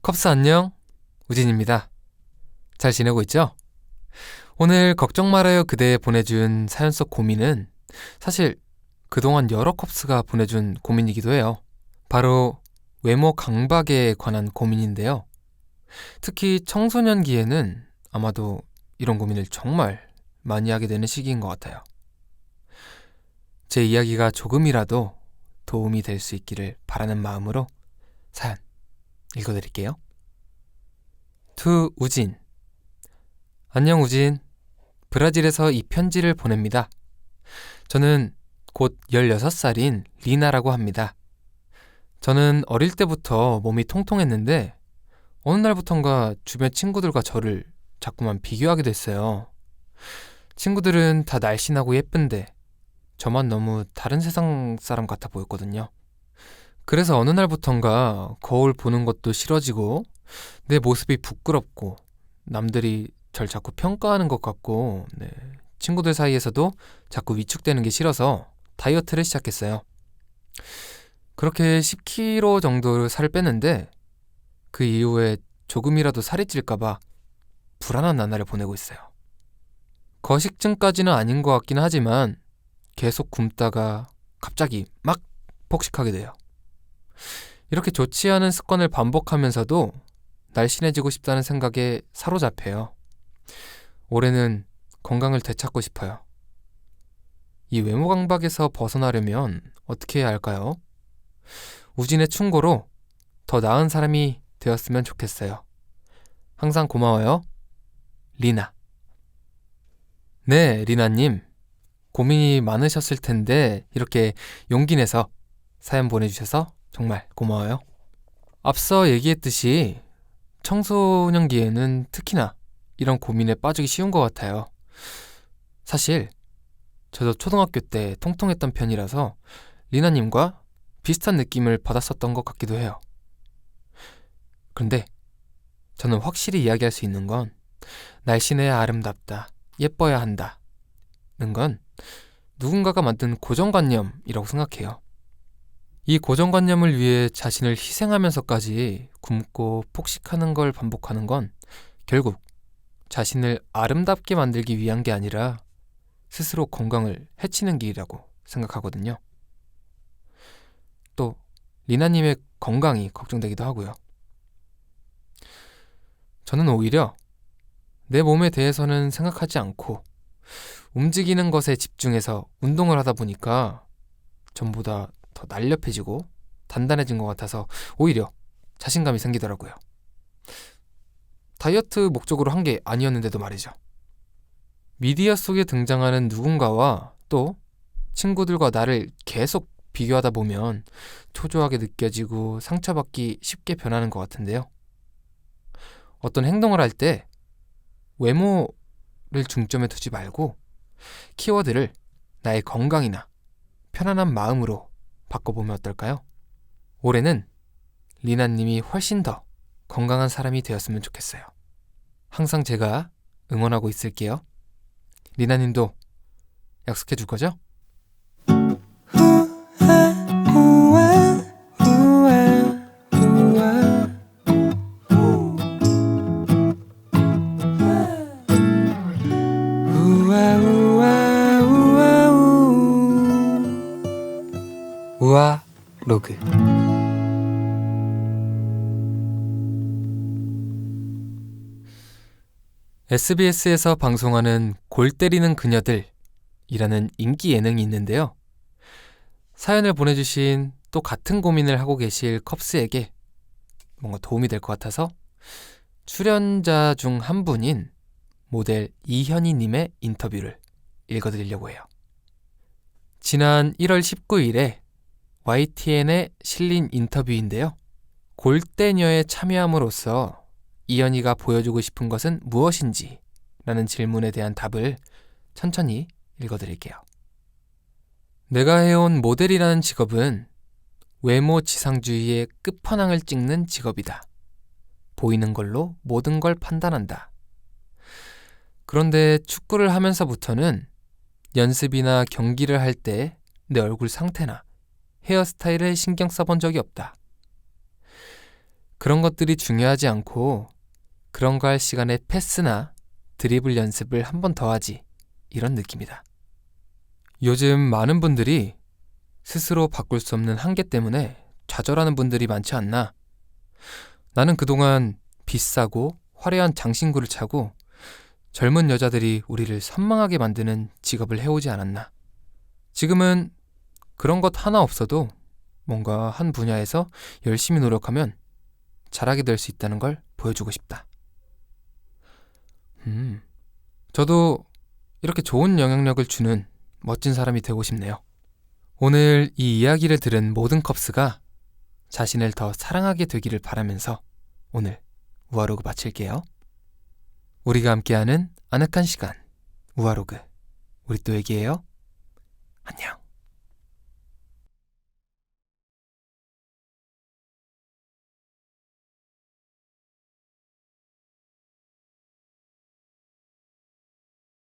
컵스 안녕, 우진입니다. 잘 지내고 있죠? 오늘 걱정 말아요 그대에 보내준 사연 속 고민은 사실 그동안 여러 컵스가 보내준 고민이기도 해요. 바로 외모 강박에 관한 고민인데요. 특히 청소년기에는 아마도 이런 고민을 정말 많이 하게 되는 시기인 것 같아요. 제 이야기가 조금이라도 도움이 될 수 있기를 바라는 마음으로 사연 읽어드릴게요. 투 우진. 안녕 우진. 브라질에서 이 편지를 보냅니다. 저는 곧 16살인 리나라고 합니다. 저는 어릴 때부터 몸이 통통했는데 어느 날부턴가 주변 친구들과 저를 자꾸만 비교하게 됐어요. 친구들은 다 날씬하고 예쁜데 저만 너무 다른 세상 사람 같아 보였거든요. 그래서 어느 날부턴가 거울 보는 것도 싫어지고 내 모습이 부끄럽고 남들이 절 자꾸 평가하는 것 같고 친구들 사이에서도 자꾸 위축되는 게 싫어서 다이어트를 시작했어요. 그렇게 10kg 정도를 살을 뺐는데 그 이후에 조금이라도 살이 찔까봐 불안한 나날을 보내고 있어요. 거식증까지는 아닌 것 같긴 하지만 계속 굶다가 갑자기 막 폭식하게 돼요. 이렇게 좋지 않은 습관을 반복하면서도 날씬해지고 싶다는 생각에 사로잡혀요. 올해는 건강을 되찾고 싶어요. 이 외모 강박에서 벗어나려면 어떻게 해야 할까요? 우진의 충고로 더 나은 사람이 되었으면 좋겠어요. 항상 고마워요. 리나. 네, 리나님. 고민이 많으셨을 텐데 이렇게 용기 내서 사연 보내주셔서 정말 고마워요. 앞서 얘기했듯이 청소년기에는 특히나 이런 고민에 빠지기 쉬운 것 같아요. 사실 저도 초등학교 때 통통했던 편이라서 리나님과 비슷한 느낌을 받았었던 것 같기도 해요. 그런데 저는 확실히 이야기할 수 있는 건 날씬해야 아름답다, 예뻐야 한다는 건 누군가가 만든 고정관념이라고 생각해요. 이 고정관념을 위해 자신을 희생하면서까지 굶고 폭식하는 걸 반복하는 건 결국 자신을 아름답게 만들기 위한 게 아니라 스스로 건강을 해치는 길이라고 생각하거든요. 또 리나님의 건강이 걱정되기도 하고요. 저는 오히려 내 몸에 대해서는 생각하지 않고 움직이는 것에 집중해서 운동을 하다 보니까 전보다 더 날렵해지고 단단해진 것 같아서 오히려 자신감이 생기더라고요. 다이어트 목적으로 한 게 아니었는데도 말이죠. 미디어 속에 등장하는 누군가와 또 친구들과 나를 계속 비교하다 보면 초조하게 느껴지고 상처받기 쉽게 변하는 것 같은데요. 어떤 행동을 할 때 외모를 중점에 두지 말고 키워드를 나의 건강이나 편안한 마음으로 바꿔보면 어떨까요? 올해는 리나님이 훨씬 더 건강한 사람이 되었으면 좋겠어요. 항상 제가 응원하고 있을게요. 리나님도 약속해 줄 거죠? 우아 로그. SBS에서 방송하는 골 때리는 그녀들이라는 인기 예능이 있는데요. 사연을 보내주신 또 같은 고민을 하고 계실 컵스에게 뭔가 도움이 될 것 같아서 출연자 중 한 분인 모델 이현희님의 인터뷰를 읽어드리려고 해요. 지난 1월 19일에 YTN에 실린 인터뷰인데요. 골대녀에 참여함으로써 이현희가 보여주고 싶은 것은 무엇인지 라는 질문에 대한 답을 천천히 읽어드릴게요. 내가 해온 모델이라는 직업은 외모 지상주의의 끝판왕을 찍는 직업이다. 보이는 걸로 모든 걸 판단한다. 그런데 축구를 하면서부터는 연습이나 경기를 할 때 내 얼굴 상태나 헤어스타일에 신경 써본 적이 없다. 그런 것들이 중요하지 않고 그런 거 할 시간에 패스나 드리블 연습을 한 번 더 하지, 이런 느낌이다. 요즘 많은 분들이 스스로 바꿀 수 없는 한계 때문에 좌절하는 분들이 많지 않나? 나는 그동안 비싸고 화려한 장신구를 차고 젊은 여자들이 우리를 선망하게 만드는 직업을 해오지 않았나? 지금은 그런 것 하나 없어도 뭔가 한 분야에서 열심히 노력하면 잘하게 될 수 있다는 걸 보여주고 싶다. 저도 이렇게 좋은 영향력을 주는 멋진 사람이 되고 싶네요. 오늘 이 이야기를 들은 모든 컵스가 자신을 더 사랑하게 되기를 바라면서 오늘 우아로그 마칠게요. 우리가 함께하는 아늑한 시간, 우아로그. 우리 또 얘기해요. 안녕.